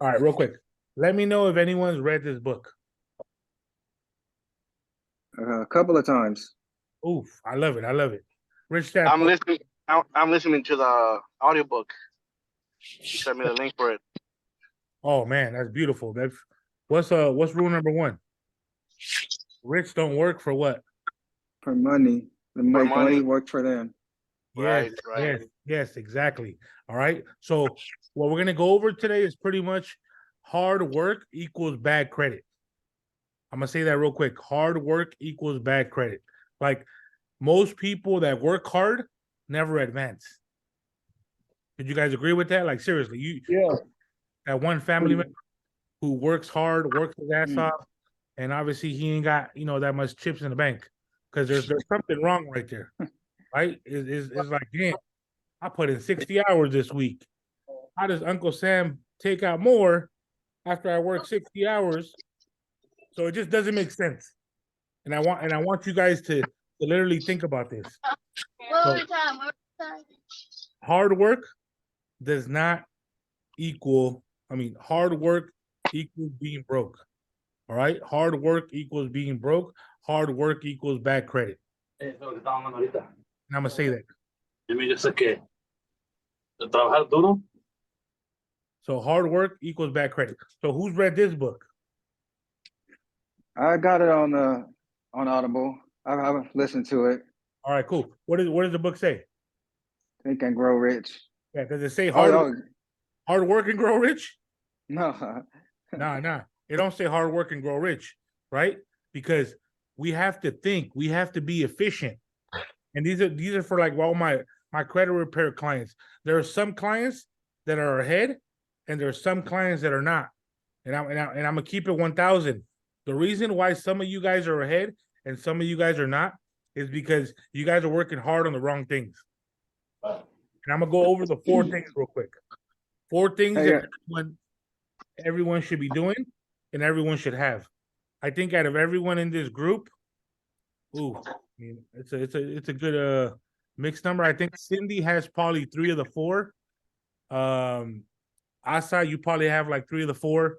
All right, real quick. Let me know if anyone's read this book. A couple of times. Oof, I love it. I love it. Rich Dad I'm Poor. listening. I'm listening to the audiobook. You sent me the link for it. Oh man, that's beautiful. What's rule number one? Rich don't work for what? For money. To For make money money. work for them. Yes, Right, right. yes, exactly. All right. So what we're gonna go over today is pretty much hard work equals bad credit. I'm gonna say that real quick. Hard work equals bad credit. Like most people that work hard never advance. Did you guys agree with that? Like seriously, you Yeah. that one family member who works hard, works his ass Mm. off, and obviously he ain't got that much chips in the bank because there's something wrong right there, right? Is like, damn, I put in 60 hours this week. How does Uncle Sam take out more after I work 60 hours? So it just doesn't make sense. And I want you guys to literally think about this. So hard work does not equal, hard work equals being broke. All right. Hard work equals being broke. Hard work equals bad credit. Eso es lo que estamos hablando ahorita. And I'm gonna say that. Yo sé que trabajar duro. So hard work equals bad credit. So who's read this book? I got it on Audible. I've listened to it. All right, cool. What does the book say? Think and Grow Rich. Yeah, does it say Oh, hard work and grow rich? no. Nah. It don't say hard work and grow rich, right? Because we have to think, we have to be efficient. And these are for like all my credit repair clients. There are some clients that are ahead, and there are some clients that are not. And I'm gonna keep it 1,000. The reason why some of you guys are ahead and some of you guys are not is because you guys are working hard on the wrong things. And I'm gonna go over the 4 things real quick. 4 things that everyone should be doing and everyone should have. I think out of everyone in this group, it's a good mixed number. I think Cindy has probably 3 of the 4. Asa, you probably have like 3 of the 4.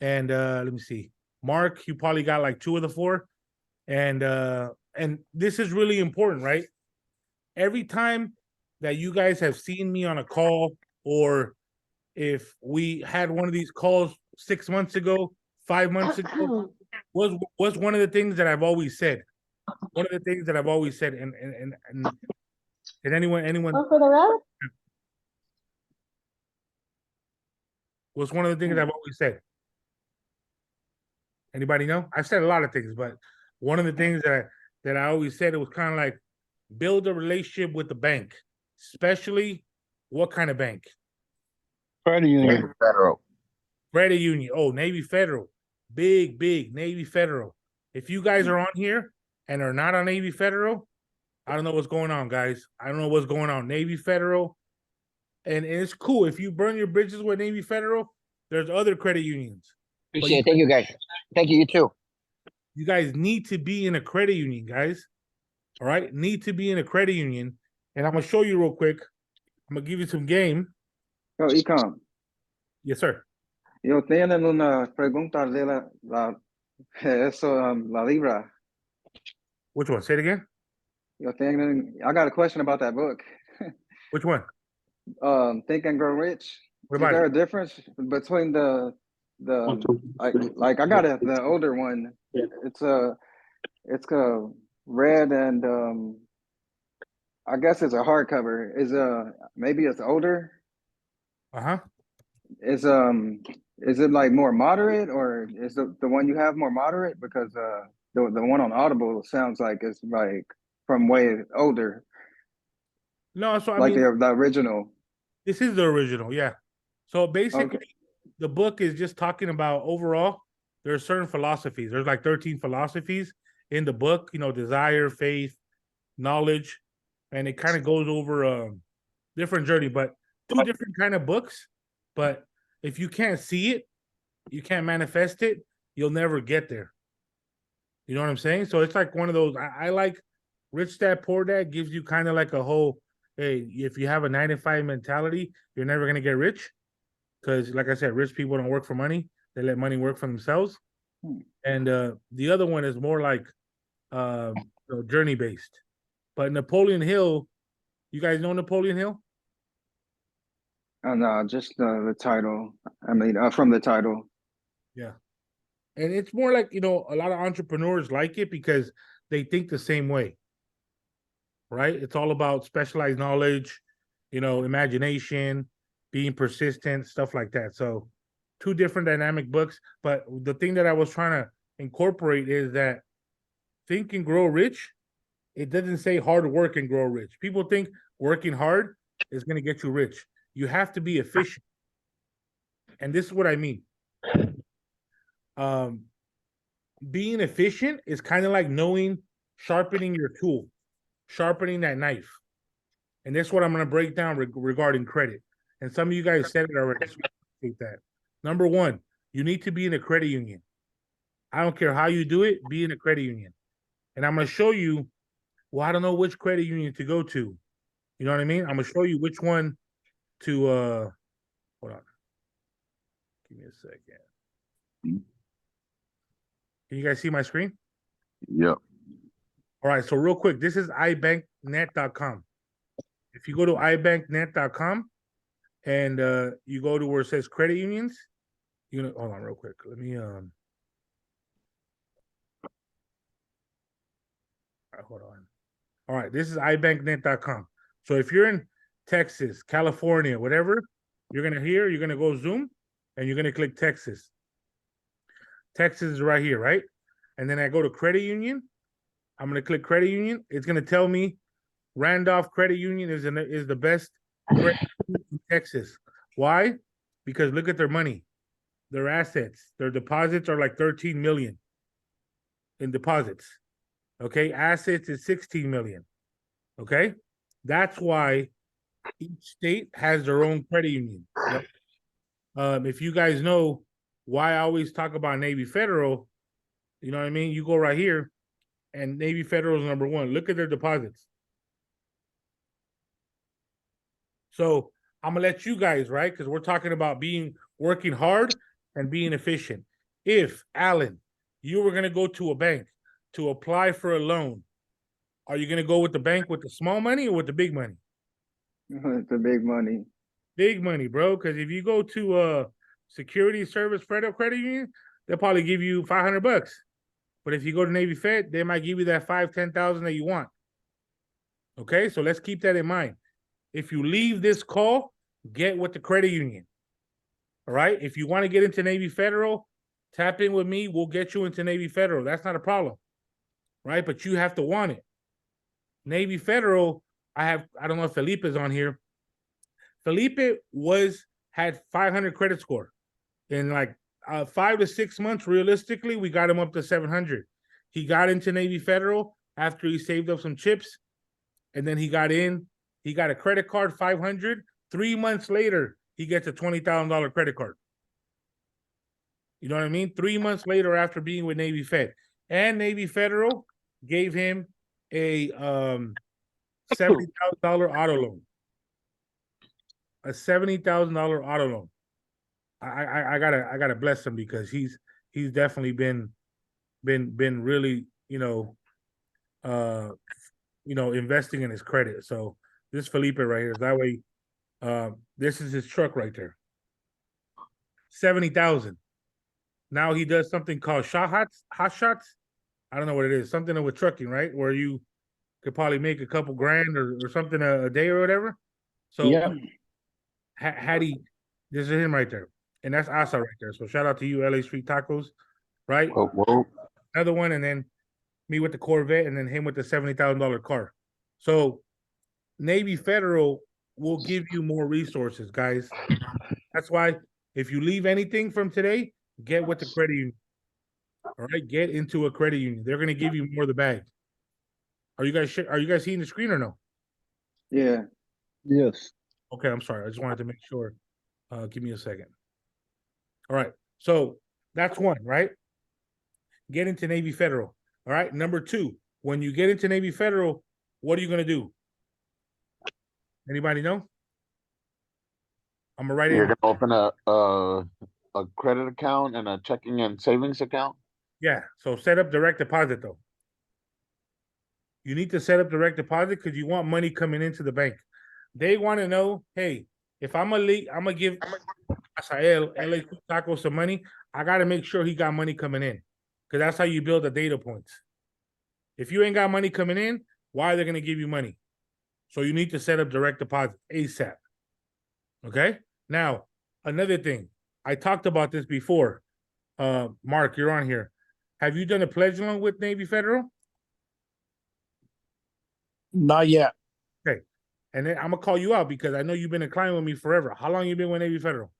And let me see. Mark, you probably got like 2 of the 4. And this is really important, right? Every time that you guys have seen me on a call, or if we had one of these calls 6 months ago, 5 months ago, was one of the things that I've always said. One of the things that I've always said, and anyone for the road? was one of the things I've always said. Anybody know? I've said a lot of things, but one of the things that I always said, it was kind of like build a relationship with the bank, especially what kind of bank? Credit union. Federal. Credit union. Oh, Navy Federal. Big Navy Federal. If you guys are on here and are not on Navy Federal, I don't know what's going on, guys. I don't know what's going on. Navy Federal. And it's cool. If you burn your bridges with Navy Federal, there's other credit unions. Appreciate it. Thank you, guys. Thank you. You too. You guys need to be in a credit union, guys. All right? Need to be in a credit union. And I'm going to show you real quick. I'm going to give you some game. Oh, Ecom. Yes, sir. Yo tienen una pregunta de la libra. Which one? Say it again. I got a question about that book. Which one? Think and Grow Rich. What Is about there it? a difference between the like I got the older one? Yeah. It's a red and I guess it's a hardcover. Maybe it's older. Uh-huh. Is it like more moderate, or is the one you have more moderate? Because the one on Audible sounds like it's like from way older. No, so I Like mean, the original. this is the original, yeah. So basically, Okay. the book is just talking about overall, there are certain philosophies. There's like 13 philosophies in the book, desire, faith, knowledge, and it kind of goes over a different journey, but 2 different kind of books. But if you can't see it, you can't manifest it, you'll never get there. You know what I'm saying? So it's like one of those, I like Rich Dad Poor Dad gives you kind of like a whole, hey, if you have a 9 to 5 mentality, you're never gonna get rich. because, like I said, rich people don't work for money; they let money work for themselves. Hmm. And the other one is more like journey based. But Napoleon Hill, you guys know Napoleon Hill? Oh no, just the title. I mean, from the title. Yeah. And it's more like, a lot of entrepreneurs like it because they think the same way, right? It's all about specialized knowledge, imagination, being persistent, stuff like that. So, two different dynamic books. But the thing that I was trying to incorporate is that Think and Grow Rich, it doesn't say hard work and grow rich. People think working hard is going to get you rich. You have to be efficient. And this is what I mean. Being efficient is kind of like sharpening your tool, sharpening that knife. And that's what I'm going to break down regarding credit. And some of you guys said it already. So I appreciate that. Number one, you need to be in a credit union. I don't care how you do it, be in a credit union. And I'm going to show you, well, I don't know which credit union to go to. You know what I mean? I'm going to show you which one to, hold on. Give me a second. Can you guys see my screen? Yep. All right, so real quick, this is ibanknet.com. If you go to ibanknet.com and you go to where it says credit unions, hold on real quick. Let me hold on. All right, this is ibanknet.com. So if you're in Texas, California, whatever, you're gonna go Zoom and you're gonna click Texas. Texas is right here, right? And then I go to credit union. I'm gonna click credit union. It's gonna tell me Randolph Credit Union is the best credit union in Texas. Why? Because look at their money, their assets, their deposits are like 13 million in deposits. Okay, assets is 16 million. Okay, that's why each state has their own credit union. Right? If you guys know why I always talk about Navy Federal, you know what I mean? You go right here, and Navy Federal is number one. Look at their deposits. So I'm gonna let you guys, right? Because we're talking about working hard and being efficient. If Alan, you were gonna go to a bank to apply for a loan, are you gonna go with the bank with the small money or with the big money? The big money. Big money, bro. Because if you go to Security Service Federal Credit Union, they'll probably give you $500. But if you go to Navy Fed, they might give you that 5,000-10,000 that you want. Okay, so let's keep that in mind. If you leave this call, get with the credit union. All right. If you want to get into Navy Federal, tap in with me. We'll get you into Navy Federal. That's not a problem. Right. But you have to want it. Navy Federal, I don't know if Felipe is on here. Felipe had 500 credit score. In like 5 to 6 months, realistically, we got him up to 700. He got into Navy Federal after he saved up some chips. And then he got a credit card, 500. 3 months later, he gets a $20,000 credit card. You know what I mean? 3 months later after being with Navy Fed. And Navy Federal gave him a $70,000 auto loan. A $70,000 auto loan. I gotta bless him because he's definitely been really, investing in his credit. So this Felipe right here, that way, this is his truck right there. 70,000. Now he does something called hot shots. I don't know what it is. Something with trucking, right? Where you could probably make a couple grand or something a day or whatever. So Yeah. This is him right there. And that's Asa right there. So shout out to you, LA Street Tacos, right? Whoa. Another one, and then me with the Corvette, and then him with the $70,000 car. So Navy Federal will give you more resources, guys. That's why if you leave anything from today, get with the credit union. All right, get into a credit union. They're gonna give you more of the bag. Are you guys seeing the screen or no? Yeah. Yes. Okay, I'm sorry. I just wanted to make sure. Give me a second. All right. So that's one, right? Get into Navy Federal. All right. Number two, when you get into Navy Federal, what are you going to do? Anybody know? I'm gonna write You're in. gonna open a credit account and a checking and savings account? Yeah, so set up direct deposit though. You need to set up direct deposit because you want money coming into the bank. They want to know, hey, if I'm gonna give Asael, LA Taco some money, I gotta make sure he got money coming in. Because that's how you build the data points. If you ain't got money coming in, why are they gonna give you money? So you need to set up direct deposit ASAP. Okay? Now, another thing. I talked about this before. Mark, you're on here. Have you done a pledge loan with Navy Federal? Not yet. Okay. And then I'm gonna call you out because I know you've been a client with me forever. How long you been with Navy Federal?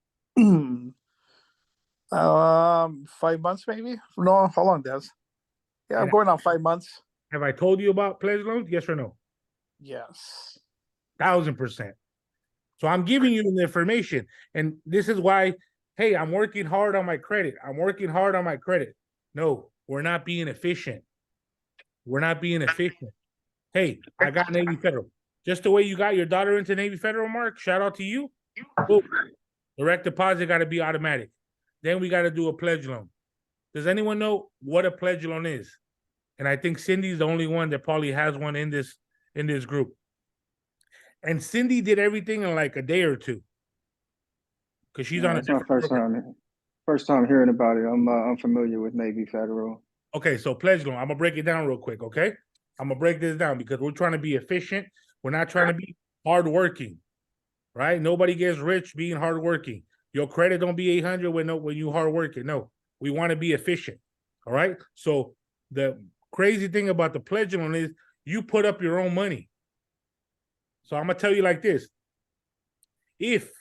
5 months maybe. No, how long, Des? Yeah, I'm Yeah. going on 5 months. Have I told you about pledge loans? Yes or no? Yes. 1000%. So I'm giving you the information. And this is why, hey, I'm working hard on my credit. I'm working hard on my credit. No, we're not being efficient. We're not being efficient. Hey, I got Navy Federal. Just the way you got your daughter into Navy Federal, Mark, shout out to you. Boom. Direct deposit got to be automatic. Then we got to do a pledge loan. Does anyone know what a pledge loan is? And I think Cindy's the only one that probably has one in this group. And Cindy did everything in like a day or two. Because she's on a It's my different program. first time hearing about it. I'm unfamiliar with Navy Federal. Okay, so pledge loan. I'm gonna break it down real quick, okay? I'm gonna break this down because we're trying to be efficient. We're not trying to be hardworking, right? Nobody gets rich being hardworking. Your credit don't be 800 when you hardworking. No, we want to be efficient. All right. So the crazy thing about the pledge loan is you put up your own money. So I'm gonna tell you like this: if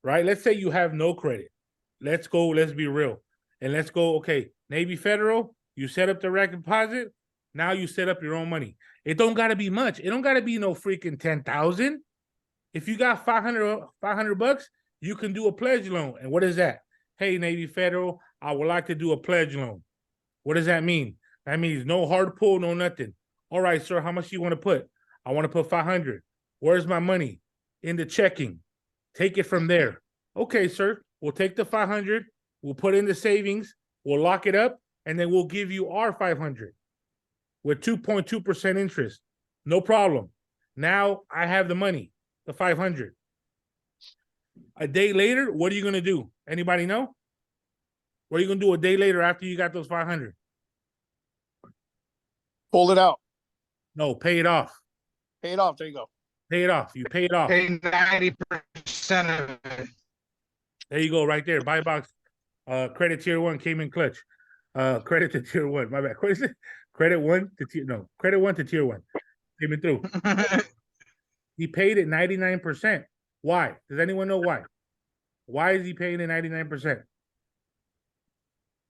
right, let's say you have no credit. Let's be real. And let's go, okay, Navy Federal, you set up direct deposit. Now you set up your own money. It don't gotta be much. It don't gotta be no freaking 10,000. If you got 500 bucks, you can do a pledge loan. And what is that? Hey, Navy Federal, I would like to do a pledge loan. What does that mean? That means no hard pull, no nothing. All right, sir, how much do you want to put? I want to put 500. Where's my money? In the checking. Take it from there. Okay, sir, we'll take the 500. We'll put in the savings. We'll lock it up. And then we'll give you our 500 with 2.2% interest. No problem. Now I have the money, the 500. A day later, what are you going to do? Anybody know? What are you going to do a day later after you got those 500? Hold it out. No, pay it off. Pay it off. There you go. Pay it off. You pay it off. Pay 90% of it. There you go, right there. Buy box. Credit tier 1 came in clutch. Credit to tier 1. My bad. What is it? Credit 1 to tier credit 1 to tier 1. Came in through. He paid it 99%. Why? Does anyone know why? Why is he paying it 99%?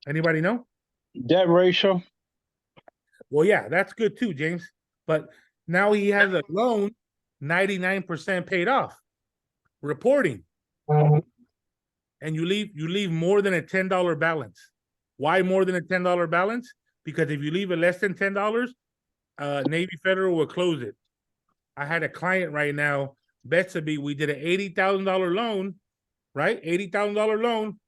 Anybody know? Debt ratio? Well, yeah, that's good too, James. But now he has a loan 99% paid off. Reporting. And you leave more than a $10 balance. Why more than a $10 balance? Because if you leave it less than $10, Navy Federal will close it. I had a client right now, Betsy, we did an $80,000 loan, right? $80,000 loan.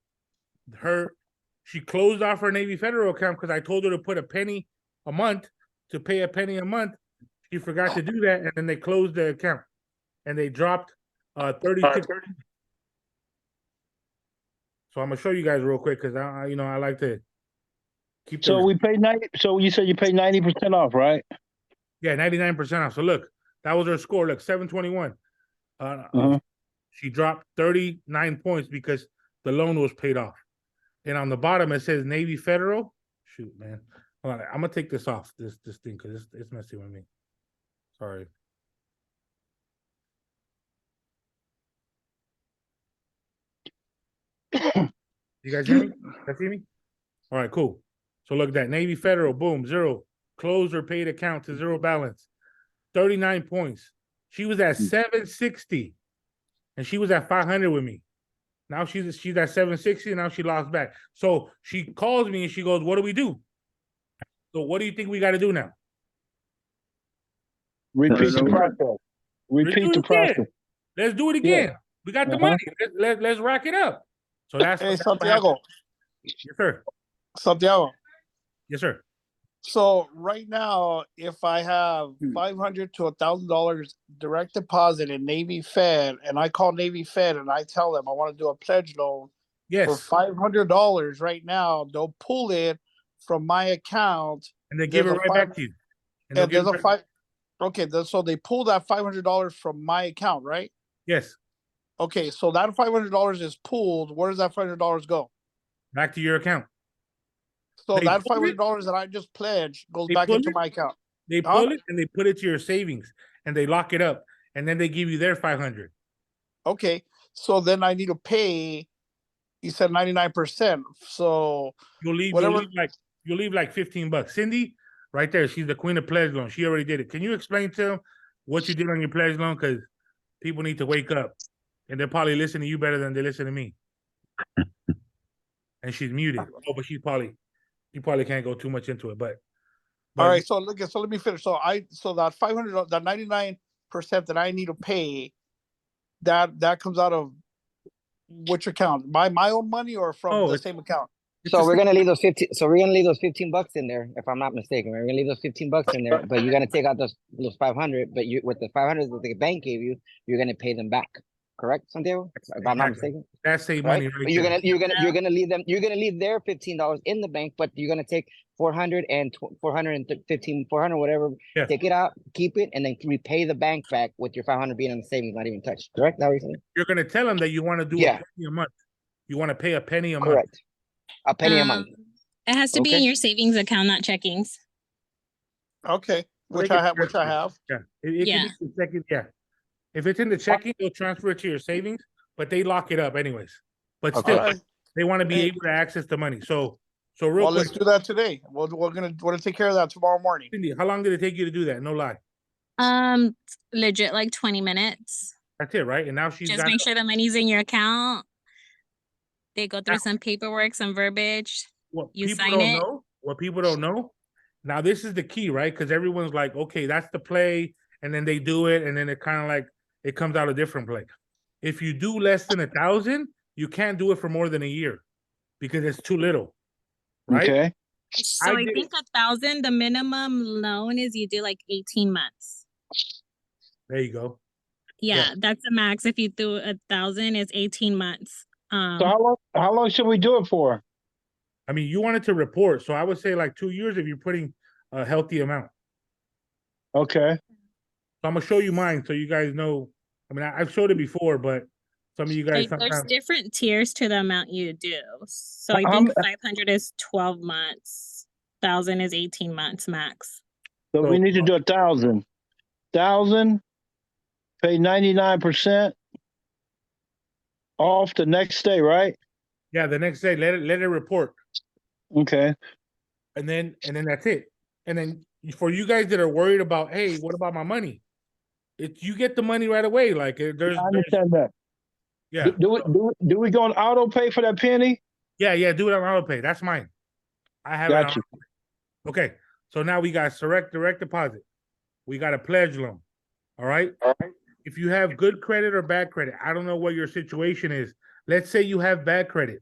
She closed off her Navy Federal account because I told her to put a penny a month to pay a penny a month. She forgot to do that, and then they closed the account and they dropped 36. So I'm gonna show you guys real quick because I like to keep. So we pay 90. So you said you pay 90% off, right? Yeah, 99% off. So look, that was her score. Look, 721. She dropped 39 points because the loan was paid off. And on the bottom it says Navy Federal. Shoot, man. Hold on, I'm gonna take this off this thing because it's messing with me. Sorry. You guys hear me? Guys hear me? All right, cool. So look at that. Navy Federal, boom, 0. Closed or paid account to 0 balance. 39 points. She was at 760. And she was at 500 with me. Now she's at 760, and now she lost back. So she calls me and she goes, what do we do? So what do you think we got to do now? Repeat the process. Repeat the process. Let's do it again. We got the money. Let's rack it up. So that's Hey, that's what happened. Santiago, Yes, sir. Santiago. Yes, sir. So right now, if I have $500 to $1,000 direct deposit in Navy Fed, and I call Navy Fed and I tell them I want to do a pledge loan for Yes. $500 right now, they'll pull it from my account. And they give it There's a right back to you. And they'll And give there's it a right- so they pull that $500 from my account, right? Yes. Okay, so that $500 is pooled. Where does that $500 go? Back to your account. So They that pull it- $500 that I just pledged goes They back pull into it? my account. They Huh? pull it and they put it to your savings and they lock it up. And then they give you their 500. Okay, so then I need to pay. You said 99%. So whatever. You'll leave like $15. Cindy, right there, she's the queen of pledge loan. She already did it. Can you explain to them what you did on your pledge loan? Because people need to wake up. And they're probably listening to you better than they listen to me. And she's muted. Oh, but she probably can't go too much into it. But All right, so let me finish. So that $500, that 99% that I need to pay, that comes out of which account? My own money or from the same account? So we're gonna leave those 15. So we're gonna leave those $15 in there, if I'm not mistaken. We're gonna leave those $15 in there, but you're gonna take out those 500. But you with the 500 that the bank gave you, you're gonna pay them back. Correct, Santiago? If I'm not mistaken. That's save Right? money right But you're there. gonna leave them. You're gonna leave their $15 in the bank, but you're gonna take 400 and 415, 400, whatever. Yeah. Take it out, keep it, and then repay the bank back with your 500 being in the savings, not even touched. Correct? That what you're saying? You're gonna tell them that you want to do Yeah. a penny a month. You want to pay a penny a month. Correct. A penny a month. It has to be in Okay. your savings account, not checkings. Okay, which They I get have. Which I have. Yeah. It Yeah. can be the checking, yeah. If it's in the checking, they'll transfer it to your savings, but they lock it up anyways. But Okay. still, All right. they want to be Hey. able to access the money. So real Well, quick, let's do that today. We're gonna take care of that tomorrow morning. Cindy, how long did it take you to do that? No lie. Legit like 20 minutes. That's it, right? And now she's Just got make sure the money's in your account. They go through Now- some paperwork, some verbiage. what you people sign don't it. know. What people don't know. Now this is the key, right? Because everyone's like, okay, that's the play, and then they do it, and then it kind of like it comes out a different play. If you do less than 1,000, you can't do it for more than a year because it's too little, right? Okay. So I did think 1,000, the minimum loan is you do like 18 months. There you go. Yeah, that's the max. If you do 1,000, it's 18 months. So how long should we do it for? I mean, you wanted to report, so I would say like 2 years if you're putting a healthy amount. Okay. So I'm gonna show you mine so you guys know. I mean, I've showed it before, but some of you guys Like, there's sometimes different tiers to the amount you do. So I How think m- 500 is 12 months. 1,000 is 18 months max. So we need to do 1,000. 1,000, pay 99% off the next day, right? yeah, the next day let it report, Okay. and then that's it. And then for you guys that are worried about, hey, what about my money? You get the money right away. Like there's I understand that. yeah, Do we go on auto pay for that penny? yeah, do it on auto pay. That's mine. I have it Got on you. Okay, so now we got direct deposit. We got a pledge loan. All right. If you have good credit or bad credit, I don't know what your situation is. Let's say you have bad credit,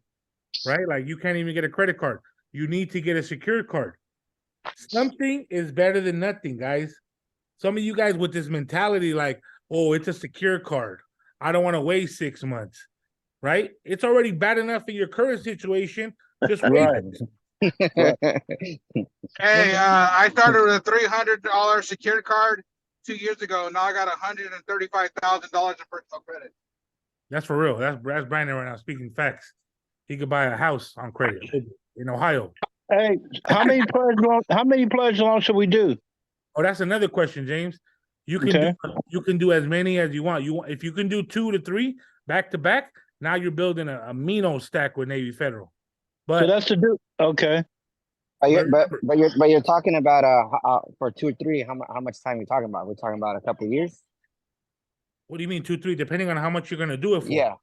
right? Like you can't even get a credit card. You need to get a secured card. Something is better than nothing, guys. Some of you guys with this mentality, like, oh, it's a secure card. I don't want to wait 6 months, right? It's already bad enough in your current situation. Just wait. Hey, I started with a $300 secured card 2 years ago. Now I got $135,000 in personal credit. That's for real. That's Brandon right now speaking facts. He could buy a house on credit in Ohio. Hey, how many pledge loans should we do? Oh, that's another question, James. You can Okay. you can do as many as you want. If you can do 2 to 3 back to back, now you're building a Mino stack with Navy Federal. So But that's to do. Okay. But you're talking about for 2 or 3. How much time are we talking about? We're talking about a couple of years. what do you mean 2, 3? Depending on how much you're gonna do it for. Yeah.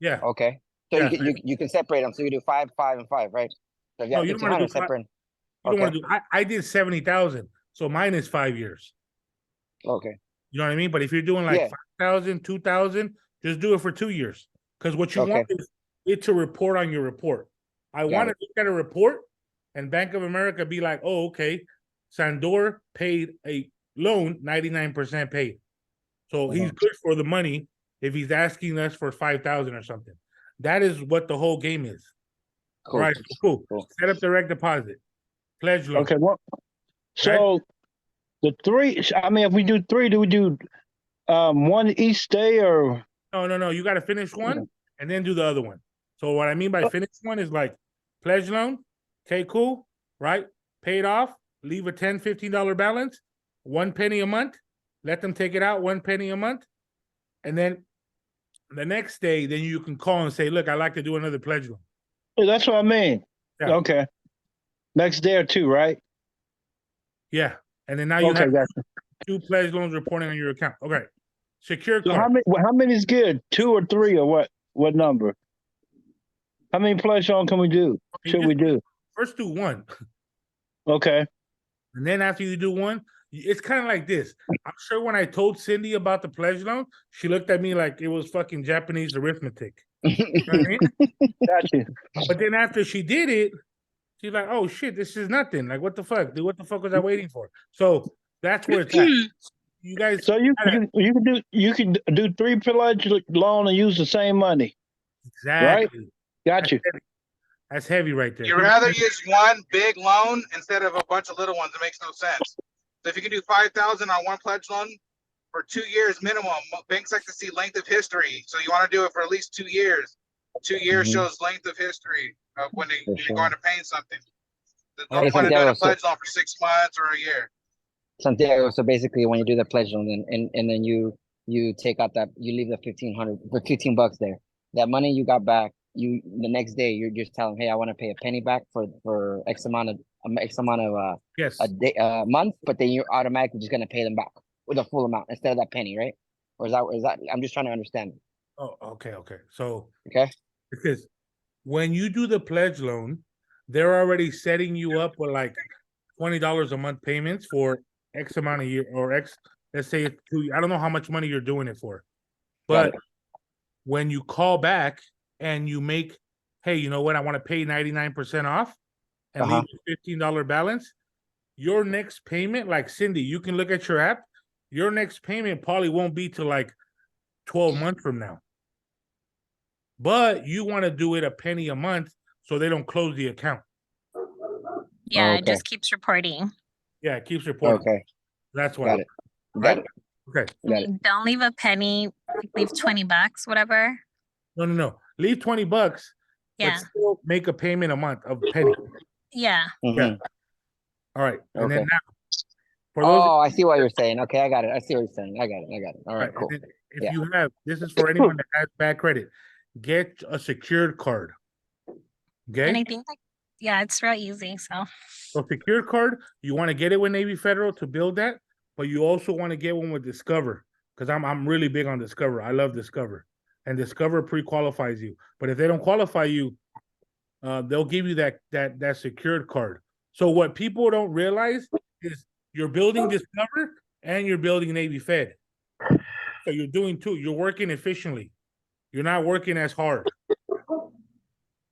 Yeah. Okay. So Yeah. you can separate them. So you do 5, 5, and 5, right? So if you No, have you don't wanna 1,500 do five- separate. You don't want Okay. to do. I did 70,000, so mine is 5 years. Okay. You know what I mean? But if you're doing like Yeah. 5,000, 2,000, just do it for 2 years. Because what you want is it to report on your report. I want to look at a report and Bank of America be like, oh, okay, Sandor paid a loan, 99% paid. So he's good for the money if he's asking us for 5,000 or something. That is what the whole game is. Cool. All right, cool. Set up direct deposit. Pledge loan. Okay, well, so the three, I mean, if we do three, do we do one each day or? No. You got to finish one and then do the other one. So what I mean by finish one is like pledge loan. Okay, cool. Right? Paid off. Leave a $10, $15 balance. 1 penny a month. Let them take it out 1 penny a month. And then the next day, then you can call and say, look, I'd like to do another pledge loan. Yeah, that's what I mean. Yeah. Okay. Next day or two, right? Yeah. And then now you have gotcha. 2 pledge loans reporting on your account. Okay. Secure So card. how many is good? 2 or 3 or what? What number? How many pledge loan can we do? Should we do? First do 1. Okay. And then after you do 1, it's kind of like this. I'm sure when I told Cindy about the pledge loan, she looked at me like it was fucking Japanese arithmetic. You know what I mean? Gotcha. But then after she did it, she's like, oh shit, this is nothing. Like, what the fuck? Dude, what the fuck was I waiting for? So that's where it's at. You guys, So you can do 3 pledge loan and use the same money. exactly. Got you. That's heavy right there. You'd rather use one big loan instead of a bunch of little ones. It makes no sense. So if you can do 5,000 on one pledge loan for 2 years minimum, banks like to see length of history. So you want to do it for at least 2 years. 2 years shows length of history of when you're going to pay something. There's no point in doing a pledge loan for 6 months or a year. Santiago, so basically when you do the pledge loan and then you take out that, you leave the 1,500 for 15 bucks there. That money you got back, the next day you're just telling, hey, I want to pay a penny back for X amount of Yes. a day month, but then you're automatically just gonna pay them back with a full amount instead of that penny, right? Or is that I'm just trying to understand. Oh, okay. So Okay. because when you do the pledge loan, they're already setting you up with like $20 a month payments for X amount of year or X. Let's say it's 2. I don't know how much money you're doing it for, but when you call back and you make, hey, you know what? I want to pay 99% off and leave a $15 balance. Your next payment, like Cindy, you can look at your app. Your next payment probably won't be till like 12 months from now. But you want to do it a penny a month so they don't close the account. Yeah, it just keeps reporting. Yeah, it keeps reporting. Okay. That's why. Got it. Got it. Okay. Got it. Don't leave a penny, leave 20 bucks, whatever. No. Leave $20, but Yeah. still make a payment a month of penny. Yeah. Yeah. All right. And then Okay. now, for those I see what you're saying. Okay, I got it. I see what you're saying. I got it. All right, cool. and then if you have, this is for anyone that has bad credit, get a secured card. Okay. And I think it's real easy. So Secured card, you want to get it with Navy Federal to build that, but you also want to get one with Discover because I'm really big on Discover. I love Discover, and Discover pre-qualifies you. But if they don't qualify you, they'll give you that secured card. So what people don't realize is you're building Discover and you're building Navy Fed. So you're doing 2. You're working efficiently. You're not working as hard.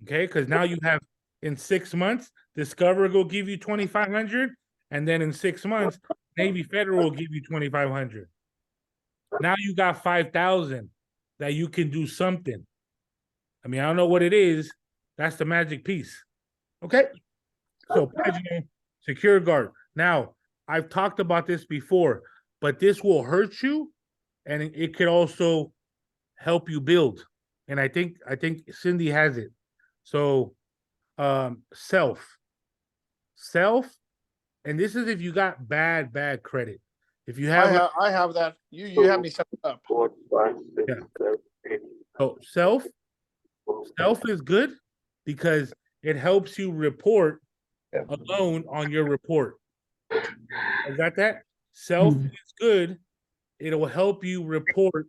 Okay, because now you have in 6 months, Discover will give you 2,500, and then in 6 months, Navy Federal will give you 2,500. Now you got 5,000 that you can do something. I mean, I don't know what it is. That's the magic piece. Okay. So secure guard. Now, I've talked about this before, but this will hurt you, and it could also help you build. And I think Cindy has it. So self, and this is if you got bad credit. If you have I have that. You have me set it up. 4, 5, 6, Yeah. 7, 8. so self is good because it helps you report a loan on your report. I got that? Self is good. It will help you report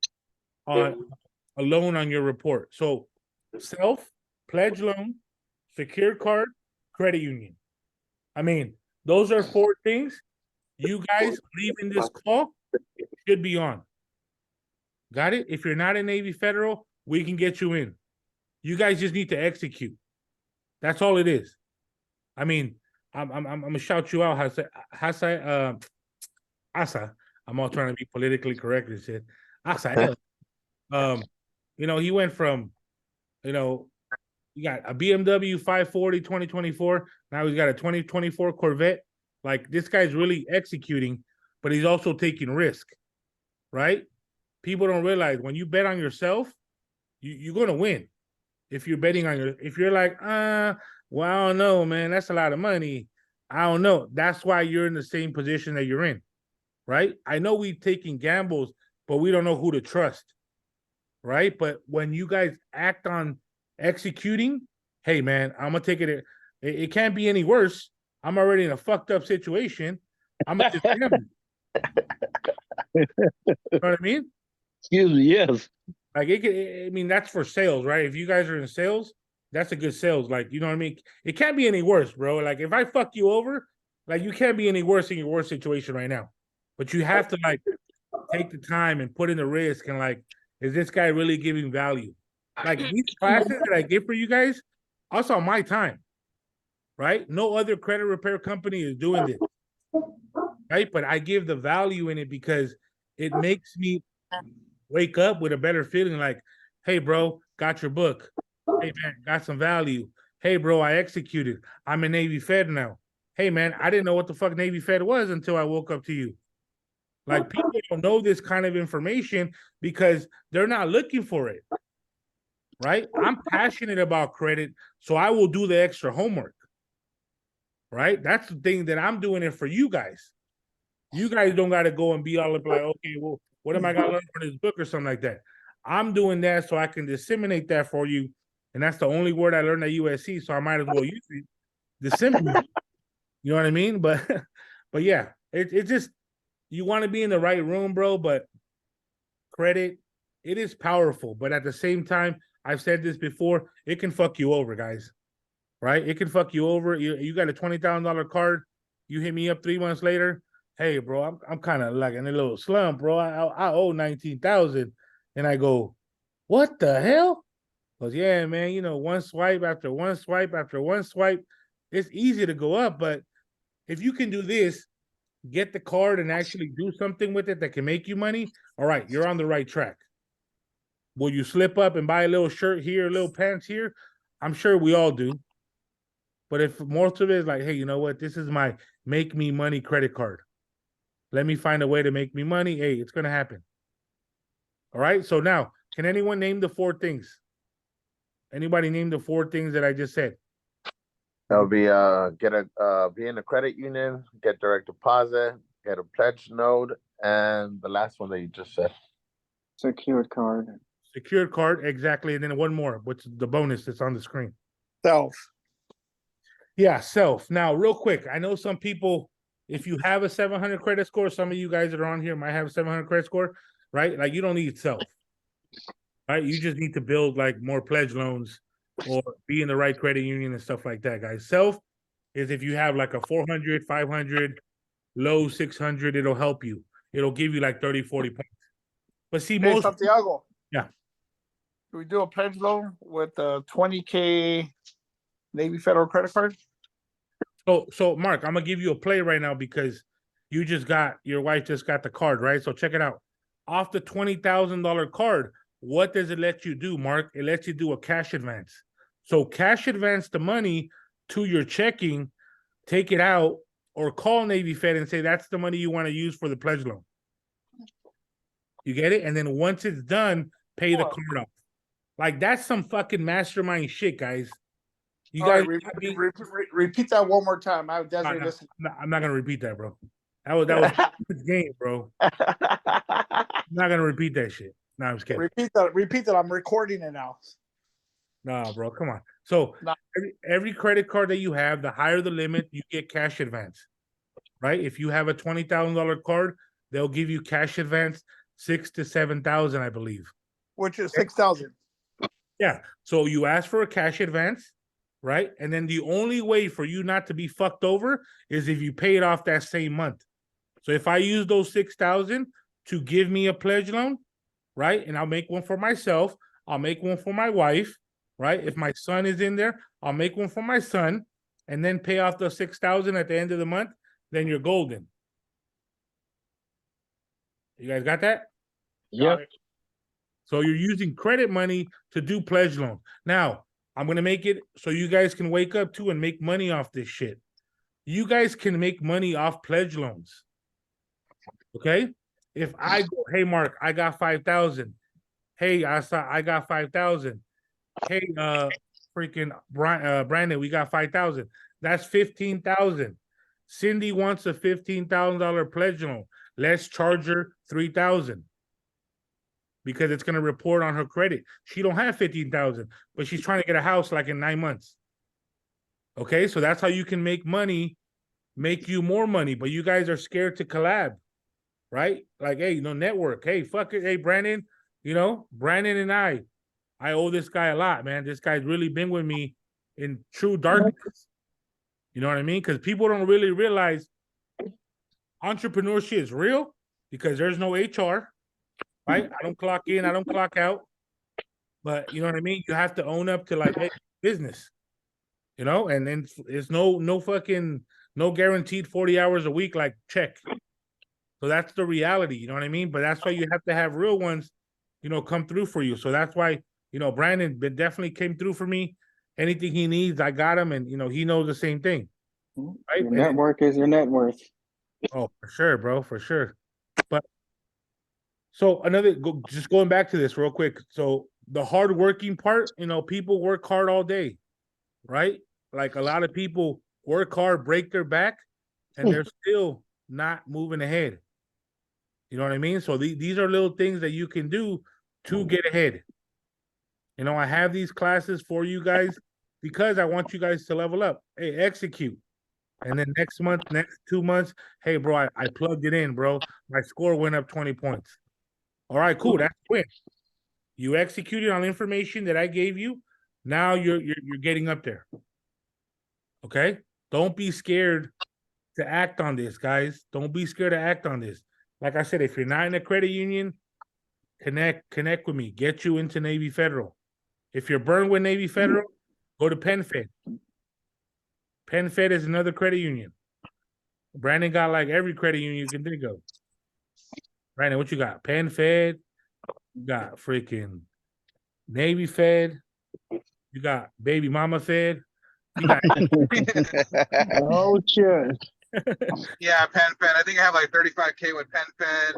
on a loan on your report. So self, pledge loan, secured card, credit union. I mean, those are 4 things you guys leaving this call should be on. Got it? If you're not a Navy Federal, we can get you in. You guys just need to execute. That's all it is. I mean, I'm gonna shout you out, Asa. I'm all trying to be politically correct and shit. Asa. You know, he went from, you know, you got a BMW 540 2024. Now he's got a 2024 Corvette. Like, this guy's really executing, but he's also taking risk, right? People don't realize when you bet on yourself, you're gonna win. If you're betting on if you're like, well, I don't know, man, that's a lot of money. I don't know. That's why you're in the same position that you're in, right? I know we've taken gambles, but we don't know who to trust, right? But when you guys act on executing, hey, man, I'm gonna take it. It can't be any worse. I'm already in a fucked up situation. I'm gonna just gamble. You know what I mean? Excuse me, yes. Like, I mean, that's for sales, right? If you guys are in sales, that's a good sales. Like, you know what I mean? It can't be any worse, bro. Like, if I fuck you over, like, you can't be any worse in your worst situation right now. But you have to, like, take the time and put in the risk and, like, is this guy really giving value? Like, these classes that I give for you guys, also on my time, right? No other credit repair company is doing this, right? But I give the value in it because it makes me wake up with a better feeling, like, hey, bro, got your book. Hey, man, got some value. Hey, bro, I executed. I'm a Navy Fed now. Hey, man, I didn't know what the fuck Navy Fed was until I woke up to you. Like, people don't know this kind of information because they're not looking for it, right? I'm passionate about credit, so I will do the extra homework, right? That's the thing that I'm doing it for you guys. You guys don't got to go and be all up like, okay, well, what am I going to learn from this book or something like that? I'm doing that so I can disseminate that for you. And that's the only word I learned at USC, so I might as well use it. Disseminate. You know what I mean? But yeah, it just, you want to be in the right room, bro, but credit, it is powerful. But at the same time, I've said this before, it can fuck you over, guys, right? It can fuck you over. You got a $20,000 card. You hit me up 3 months later. Hey, bro, I'm kind of like in a little slump, bro. I owe 19,000. And I go, what the hell? Because, yeah, man, you know, one swipe after one swipe after one swipe, it's easy to go up. But if you can do this, get the card and actually do something with it that can make you money, all right, you're on the right track. Will you slip up and buy a little shirt here, a little pants here? I'm sure we all do. But if most of it is like, hey, you know what? This is my make me money credit card. Let me find a way to make me money. Hey, it's going to happen. All right. So now, can anyone name the 4 things? Anybody name the 4 things that I just said? That would be be in a credit union, get direct deposit, get a pledge note, and the last one that you just said. Secured card. Secured card, exactly. And then one more, which is the bonus that's on the screen. Self. Yeah, self. Now, real quick, I know some people, if you have a 700 credit score, some of you guys that are on here might have a 700 credit score, right? Like, you don't need self, right? You just need to build like more pledge loans or be in the right credit union and stuff like that, guys. Self is if you have like a 400, 500, low 600, it'll help you. It'll give you like 30, 40 points. But see, Hey, most, Santiago. Yeah. Do we do a pledge loan with a 20K Navy Federal credit card? So Mark, I'm gonna give you a play right now because your wife just got the card, right? So check it out. Off the $20,000 card, what does it let you do, Mark? It lets you do a cash advance. So cash advance the money to your checking, take it out, or call Navy Fed and say that's the money you want to use for the pledge loan. You get it? And then once it's done, pay the card off. Like, that's some fucking mastermind shit, guys. You guys, repeat that one more time. I'm not gonna repeat that, bro. That was a game, bro. I'm not gonna repeat that shit. No, I'm just kidding. Repeat that. I'm recording it now. No, bro, come on. So every credit card that you have, the higher the limit, you get cash advance, right? If you have a $20,000 card, they'll give you cash advance 6,000 to 7,000, I believe. Which is 6,000. Yeah. So you ask for a cash advance, right? And then the only way for you not to be fucked over is if you pay it off that same month. So if I use those 6,000 to give me a pledge loan, right? And I'll make one for myself. I'll make one for my wife, right? If my son is in there, I'll make one for my son, and then pay off the 6,000 at the end of the month. Then you're golden. You guys got that? Yep. So you're using credit money to do pledge loans. Now, I'm going to make it so you guys can wake up too and make money off this shit. You guys can make money off pledge loans. Okay? If I go, hey Mark, I got 5,000. Hey, I got 5,000. Hey, freaking Brandon, we got 5,000. That's 15,000. Cindy wants a $15,000 pledge loan. Let's charge her 3,000 because it's going to report on her credit. She don't have 15,000, but she's trying to get a house like in 9 months. Okay, so that's how you can make money, make you more money, but you guys are scared to collab, right? Like, hey, network. Hey, fuck it. Hey, Brandon, Brandon and I owe this guy a lot, man. This guy's really been with me in true darkness. You know what I mean? Because people don't really realize entrepreneurship is real because there's no HR, right? I don't clock in, I don't clock out. But you know what I mean? You have to own up to like, hey, business, and then it's no fucking, no guaranteed 40 hours a week, like check. So that's the reality, you know what I mean? But that's why you have to have real ones, come through for you. So that's why, Brandon definitely came through for me. Anything he needs, I got him, and he knows the same thing. Right? Your network is your net worth. Oh, for sure, bro, for sure. But so just going back to this real quick. So the hard working part, people work hard all day, right? Like a lot of people work hard, break their back, and they're still not moving ahead. You know what I mean? So these are little things that you can do to get ahead. I have these classes for you guys because I want you guys to level up. Hey, execute. And then next 2 months, hey, bro, I plugged it in, bro. My score went up 20 points. All right, cool. That's a win. You executed on information that I gave you. Now you're getting up there. Okay? Don't be scared to act on this, guys. Don't be scared to act on this. Like I said, if you're not in a credit union, connect with me. Get you into Navy Federal. If you're burned with Navy Federal, go to PenFed. PenFed is another credit union. Brandon got like every credit union you can think of. Brandon, what you got? PenFed. You got freaking Navy Fed. You got Baby Mama Fed. You got Oh shit. Yeah, PenFed. I think I have like 35K with PenFed,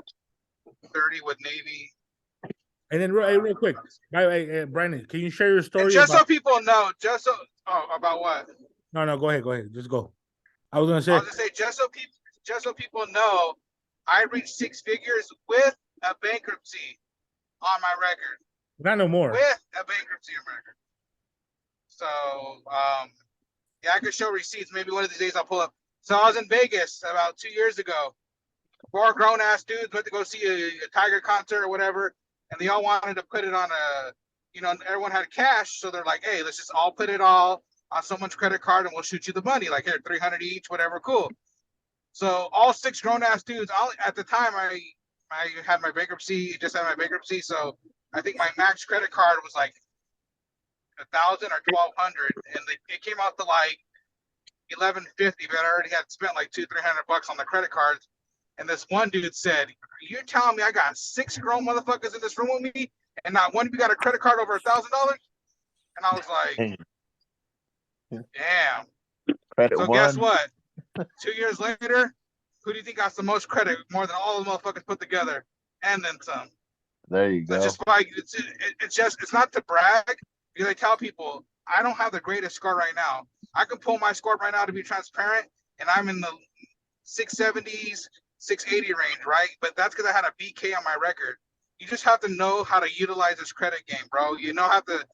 30 with Navy. And then real quick, Brandon, can you share your story? And just so people know, about what? No, go ahead. Just go. I was gonna say just so people know, I reached 6 figures with a bankruptcy on my record. Not no more. With a bankruptcy on record. So yeah, I could show receipts. Maybe one of these days I'll pull up. So I was in Vegas about 2 years ago. 4 grown ass dudes went to go see a Tiger concert or whatever, and they all wanted to put it on everyone had cash, so they're like, hey, let's just all put it all on someone's credit card and we'll shoot you the money. Like, here, 300 each, whatever, cool. So all 6 grown ass dudes, at the time I had my bankruptcy, just had my bankruptcy, so I think my max credit card was like 1,000 or 1,200, and it came out to like 1,150, but I already had spent like $200-300 on the credit cards. And this one dude said, "You're telling me I got 6 grown motherfuckers in this room with me, and not one of you got a credit card over $1,000?" And I was like, "Damn." Credit So one. guess what? 2 years later, who do you think got the most credit, more than all the motherfuckers put together, and then some? There you go. That's just like it's not to brag, because I tell people I don't have the greatest score right now. I can pull my score right now to be transparent, and I'm in the 670s, 680 range, right? But that's because I had a BK on my record. You just have to know how to utilize this credit game, bro. You remember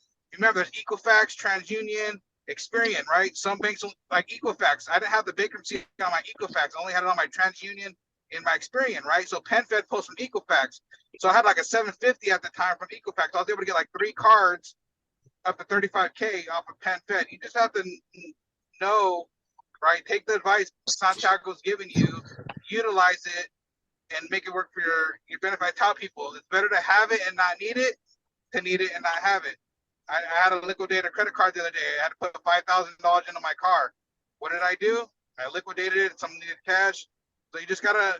there's Equifax, TransUnion, Experian, right? Some banks like Equifax. I didn't have the bankruptcy on my Equifax. I only had it on my TransUnion and my Experian, right? So PenFed pulls from Equifax. So I had like a 750 at the time from Equifax. I was able to get like 3 cards up to 35K off of PenFed. You just have to know, right? Take the advice Santiago's giving you, utilize it, and make it work for your benefit. I tell people it's better to have it and not need it to need it and not have it. I had a liquidated credit card the other day. I had to put $5,000 into my car. What did I do? I liquidated it. Someone needed cash. So you just gotta,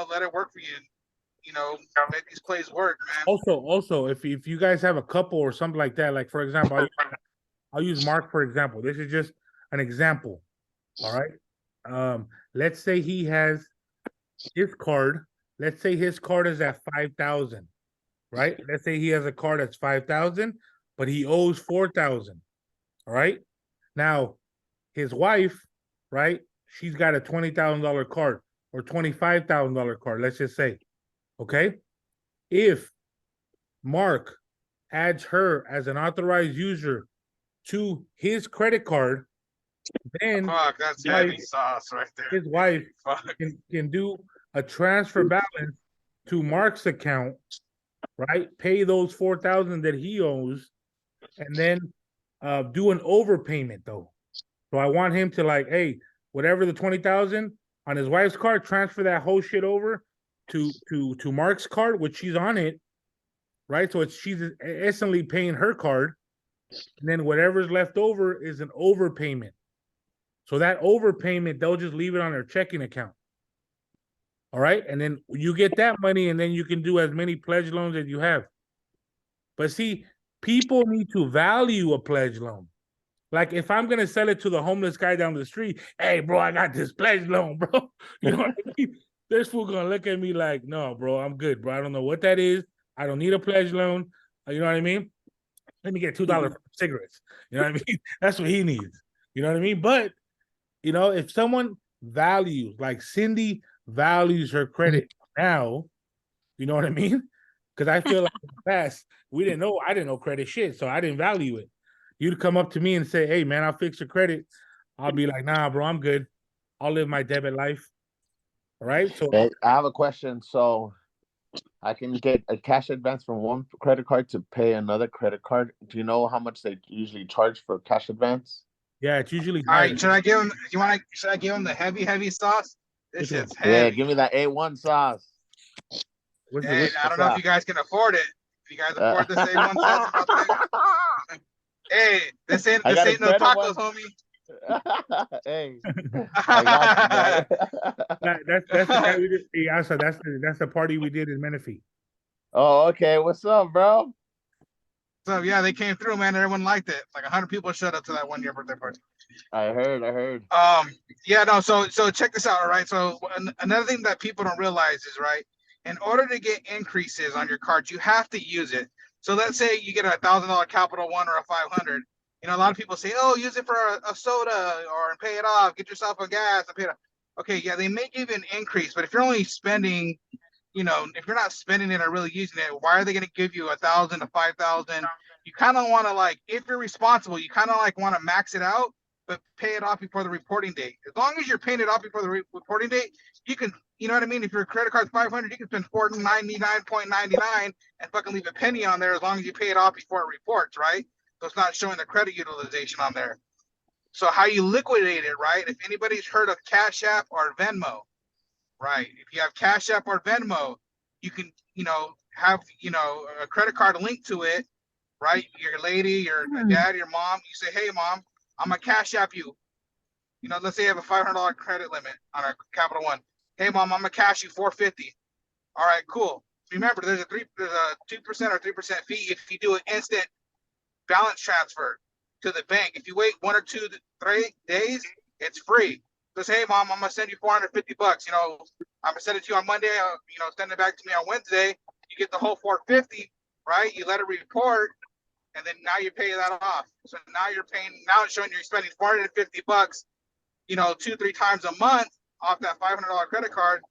let it work for you. Make these plays work, man. Also, if you guys have a couple or something like that, like for example, I'll use Mark for example. This is just an example. All right. Let's say he has his card. Let's say his card is at 5,000. Right. Let's say he has a card that's 5,000, but he owes 4,000. All right. Now, his wife, right? She's got a $20,000 card or $25,000 card. Let's just say, okay. If Mark adds her as an authorized user to his credit card, then Fuck, that's heavy sauce right there. his wife Fuck. can do a transfer balance to Mark's account, right? Pay those 4,000 that he owes, and then do an overpayment though. So I want him to like, hey, whatever the 20,000 on his wife's card, transfer that whole shit over to Mark's card, which she's on it, right? So she's instantly paying her card, and then whatever's left over is an overpayment. So that overpayment, they'll just leave it on their checking account. All right, and then you get that money, and then you can do as many pledge loans as you have. But see, people need to value a pledge loan. Like if I'm gonna sell it to the homeless guy down the street, hey bro, I got this pledge loan, bro. You know what I mean? This fool gonna look at me like, no, bro, I'm good, bro. I don't know what that is. I don't need a pledge loan. You know what I mean? Let me get $2 for cigarettes. You know what I mean? That's what he needs. You know what I mean? But if someone values, like Cindy values her credit now, you know what I mean? Because I feel like in the past, I didn't know credit shit, so I didn't value it. You'd come up to me and say, hey, man, I'll fix your credit. I'll be like, nah, bro, I'm good. I'll live my debit life. All right? So Hey, I have a question. So I can get a cash advance from one credit card to pay another credit card. Do you know how much they usually charge for cash advance? yeah, it's usually All high. right, should I give him? Should I give him the heavy sauce? This Which one? shit's Yeah, heavy. give me that A1 sauce. What's Hey, I don't know if you guys can afford it. If you guys afford this A1 sauce, about to hey, this ain't I got a no better tacos, one. homie. Hey, I got you, man. that's the guy we did. Yeah, so that's the party we did in Menifee. Oh, okay. What's up, bro? So yeah, they came through, man. Everyone liked it. Like 100 people showed up to that 1 year birthday party. I heard. Yeah, no. So check this out, all right. So another thing that people don't realize is, right, in order to get increases on your card, you have to use it. So let's say you get a $1,000 Capital One or a 500. A lot of people say, oh, use it for a soda or pay it off, get yourself a gas and pay it off. Okay, yeah, they may give you an increase, but if you're only spending, if you're not spending it or really using it, why are they going to give you 1,000 to 5,000? You kind of want to, like, if you're responsible, you kind of like want to max it out, but pay it off before the reporting date. As long as you're paying it off before the reporting date, you can, you know what I mean? If your credit card's 500, you can spend $499.99 and fucking leave a penny on there as long as you pay it off before it reports, right? So it's not showing the credit utilization on there. So how you liquidate it, right? If anybody's heard of Cash App or Venmo, right? If you have Cash App or Venmo, you can, have, a credit card linked to it, right? Your lady, your dad, your mom, you say, hey, mom, I'm gonna Cash App you. Let's say you have a $500 credit limit on a Capital One. Hey, mom, I'm gonna cash you $450. All right, cool. Remember, there's a 2% or 3% fee if you do an instant balance transfer to the bank. If you wait 1 or 2, 3 days, it's free. Just, hey, mom, I'm gonna send you $450. I'm gonna send it to you on Monday. Send it back to me on Wednesday. You get the whole $450, right? You let it report, and then now you pay that off. So now you're paying. Now it's showing you're spending $450, 2-3 times a month off that $500 credit card.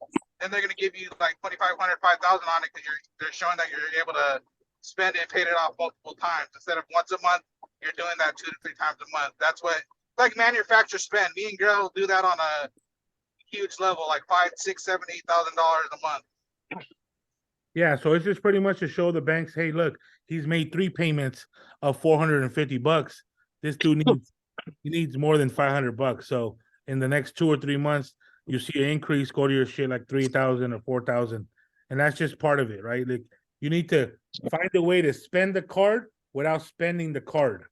Then they're gonna give you like $2,500, $5,000 on it because they're showing that you're able to spend it and pay it off multiple times instead of once a month. You're doing that 2 to 3 times a month. That's what like manufacturer spend. Me and girl do that on a huge level, like $5,000, $6,000, $7,000, $8,000 a month. Yeah, so it's just pretty much to show the banks, hey, look, he's made 3 payments of $450. This dude needs more than $500. So in the next 2 or 3 months, you see an increase, go to your shit like 3,000 or 4,000. And that's just part of it, right? Like you need to find a way to spend the card without spending the card.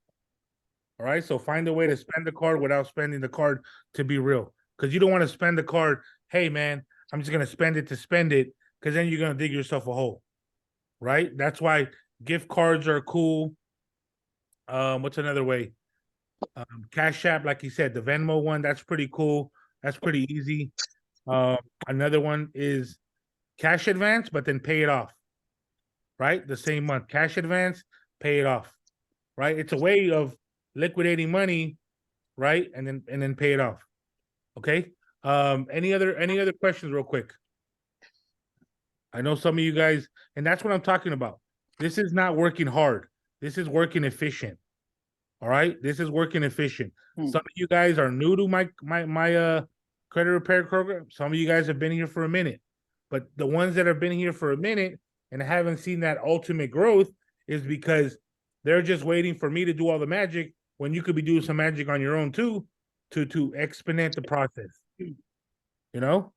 All right. So find a way to spend the card without spending the card to be real. Because you don't want to spend the card. Hey man, I'm just gonna spend it to spend it, because then you're gonna dig yourself a hole. Right? That's why gift cards are cool. What's another way? Cash App, like you said, the Venmo one, that's pretty cool. That's pretty easy. Another one is cash advance, but then pay it off. Right? The same month. Cash advance, pay it off. Right? It's a way of liquidating money, right? And then pay it off. Okay. Any other questions real quick? I know some of you guys, and that's what I'm talking about. This is not working hard. This is working efficient. All right. This is working efficient. Some of you guys are new to my credit repair program. Some of you guys have been here for a minute, but the ones that have been here for a minute and haven't seen that ultimate growth is because they're just waiting for me to do all the magic when you could be doing some magic on your own too, to exponent the process. You know,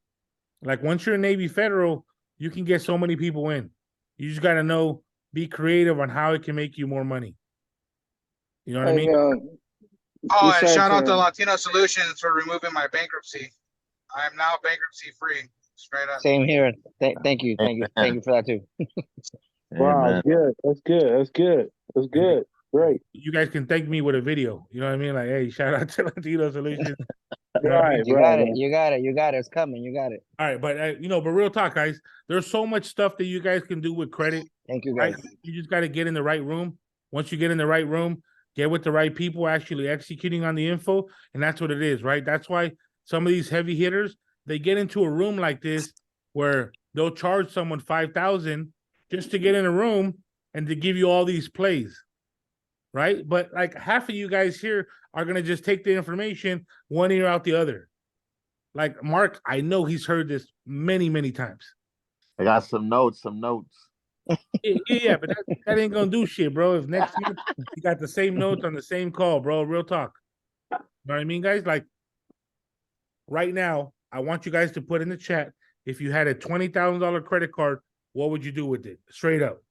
like once you're a Navy Federal, you can get so many people in. You just got to know, be creative on how it can make you more money. You know what I mean? Oh, and shout out to Lawtino Solutions for removing my bankruptcy. I am now bankruptcy free. Straight up. Same here. Thank you for that too. Wow, good. That's good. That's good. That's good. Great. You guys can thank me with a video. You know what I mean? Like, hey, shout out to Lawtino Solutions. Right, You got it. You got it. You got it. It's coming. You got it. All right, but but real talk, guys. There's so much stuff that you guys can do with credit. Thank you, guys. Right? You just got to get in the right room. Once you get in the right room, get with the right people actually executing on the info, and that's what it is, right? That's why some of these heavy hitters, they get into a room like this where they'll charge someone $5,000 just to get in a room and to give you all these plays, right? But like half of you guys here are gonna just take the information one ear out the other. Like Mark, I know he's heard this many, many times. I got some notes. Yeah, but that ain't gonna do shit, bro. If next month you got the same notes on the same call, bro. Real talk. You know what I mean, guys? Like right now, I want you guys to put in the chat, if you had a $20,000 credit card, what would you do with it? Straight up.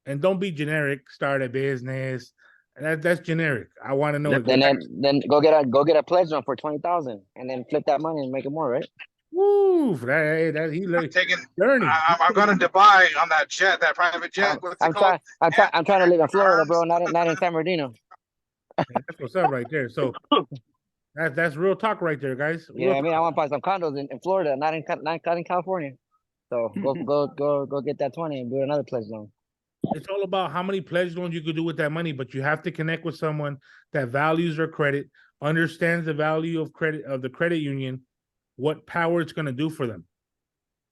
And don't be generic. Start a business. That's generic. I want to know. Then go get a pledge loan for 20,000 and then flip that money and make it more, right? Woo! He taking journey. I'm going to Dubai on that jet, that private jet. What's it called? I'm trying to live in Florida, bro. Not in San Bernardino. That's what's up right there. So that's real talk right there, guys. Yeah, I mean, I want to buy some condos in Florida, not in California. So go get that 20 and do another pledge loan. It's all about how many pledge loans you could do with that money, but you have to connect with someone that values their credit, understands the value of credit of the credit union, what power it's going to do for them.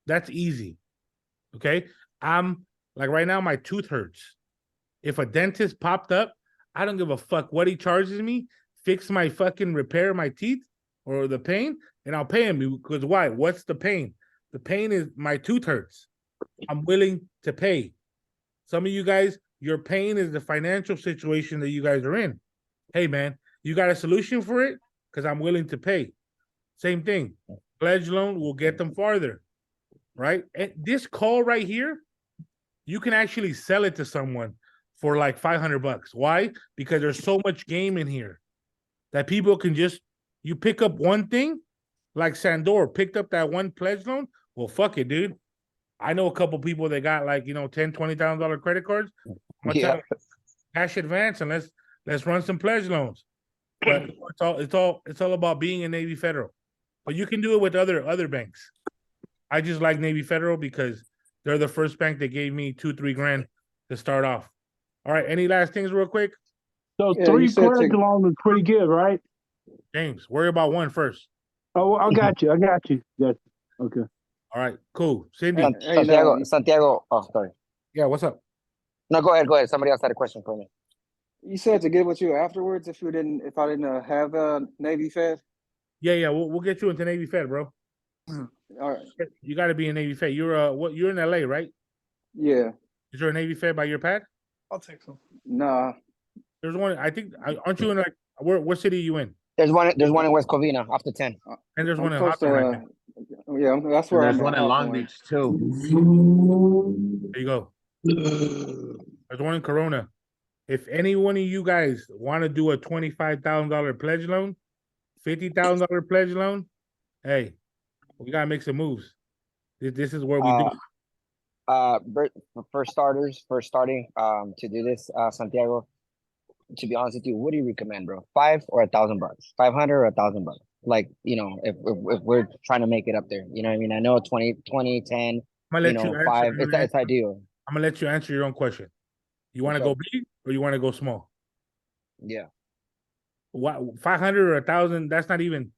That's easy. Okay. I'm like right now, my tooth hurts. If a dentist popped up, I don't give a fuck what he charges me, fix my fucking repair my teeth or the pain, and I'll pay him. Because why? What's the pain? The pain is my tooth hurts. I'm willing to pay. Some of you guys, your pain is the financial situation that you guys are in. Hey, man, you got a solution for it? Because I'm willing to pay. Same thing. Pledge loan will get them farther, right? And this call right here, you can actually sell it to someone for like $500. Why? Because there's so much game in here that people can just, you pick up one thing, like Sandor picked up that one pledge loan. Well, fuck it, dude. I know a couple people that got like, $10,000, $20,000 credit cards. Cash advance and let's run some pledge loans. But it's all about being a Navy Federal. But you can do it with other banks. I just like Navy Federal because they're the first bank that gave me $2-3 grand to start off. All right, any last things real quick? So 3 pledge loans is pretty good, right? James, worry about one first. Oh, I got you. Okay. All right, cool. Cindy. Santiago. Oh, sorry. Yeah, what's up? No, go ahead. Somebody else had a question for me. You said to get with you afterwards if I didn't have a Navy Fed. Yeah, we'll get you into Navy Fed, bro. All right. You got to be in Navy Fed. You're in LA, right? Yeah. Is there a Navy Fed by your pad? I'll take some. Nah. There's one. I think. Aren't you in like what city are you in? There's one in West Covina off the 10. And there's one I'm in close Hawthorne right to, yeah, that's And where there's I'm one at. in Long Hawthorne. Beach too. there. You go. There's one in Corona. If any one of you guys want to do a $25,000 pledge loan, $50,000 pledge loan, hey, we gotta make some moves. This is where we do. For starters, for starting to do this, Santiago, to be honest with you, what do you recommend, bro? 5 or $1,000 bucks? 500 or $1,000 bucks? Like, you know, if we're trying to make it up there, you know what I mean? I know 20, 10, I'm gonna you let you know, answer. 5, it's ideal. I'm gonna let you answer your own question. You want to go big or you want to go small? Yeah. What 500 or 1,000? That's not even,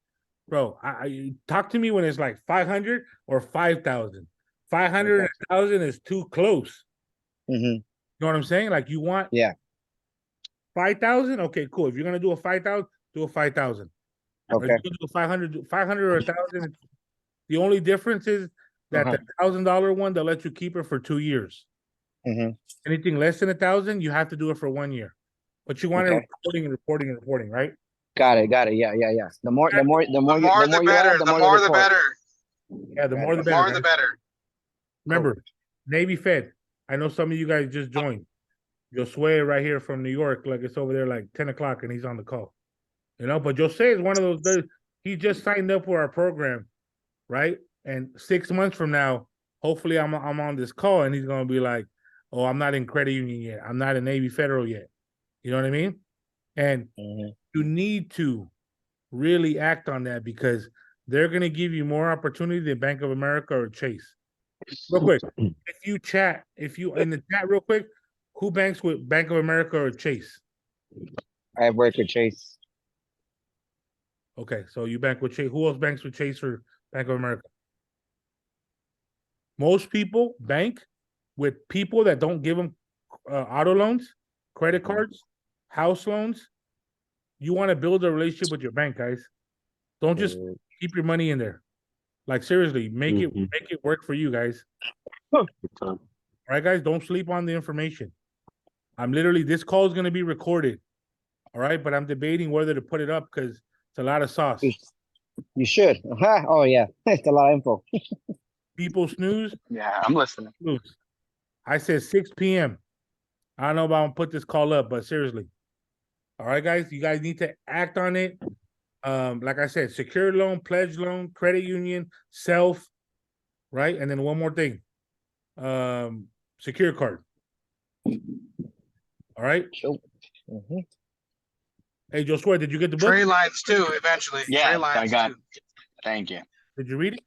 bro. I talk to me when it's like 500 or 5,000. 500 and 1,000 is too close. Mm-hmm. You know what I'm saying? Like you want 5,000? Okay, cool. If you're gonna do a 5,000, do a 5,000. Okay. If you're gonna do 500 or 1,000. The only difference is that the $1,000 one, they'll let you keep it for 2 years. Mm-hmm. Anything less than 1,000, you have to do it for 1 year. But you want it reporting, right? Got it. Yeah. The more The more the you better. have, The more the report. better. Yeah, the more the The better. more the better. Remember, Navy Fed. I know some of you guys just joined. Josue right here from New York, like it's over there like 10 o'clock and he's on the call. You know, but Jose is one of those, he just signed up for our program, right? And 6 months from now, hopefully I'm on this call and he's gonna be like, oh, I'm not in credit union yet. I'm not in Navy Federal yet. You know what I mean? And you need to really act on that because they're gonna give you more opportunity than Bank of America or Chase. Real quick, if you in the chat real quick, who banks with Bank of America or Chase? I have worked with Chase. Okay, so you bank with Chase. Who else banks with Chase or Bank of America? Most people bank with people that don't give them auto loans, credit cards, house loans. You want to build a relationship with your bank, guys. Don't just keep your money in there. Like seriously, make it work for you guys. All right, guys, don't sleep on the information. This call is going to be recorded. All right, but I'm debating whether to put it up because it's a lot of sauce. You should. Oh yeah, it's a lot of info. People snooze. Yeah, I'm listening. Snooze. I said 6 p.m. I don't know if I'm gonna put this call up, but seriously. All right, guys, you guys need to act on it. Like I said, secured loan, pledge loan, credit union, self, right? And then one more thing. Secure card. All right. Sure. Hey, Joshua, did you get the book? Trey lines too, eventually. Yeah, Trey lines I got too. Thank you. Did you read it?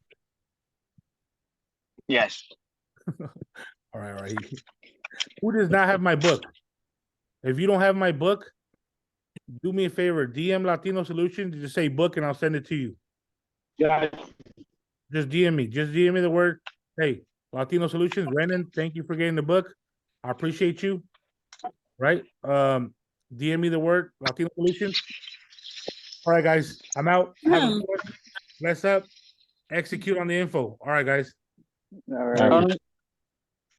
Yes. All right. Who does not have my book? If you don't have my book, do me a favor. DM Lawtino Solutions. Just say book and I'll send it to you. Yeah. Just DM me. Just DM me the word. Hey, Lawtino Solutions. Brennan, thank you for getting the book. I appreciate you. Right? DM me the word Lawtino Solutions. All right, guys. I'm out. Have a good one. Bless up. Execute on the info. All right, guys. All right.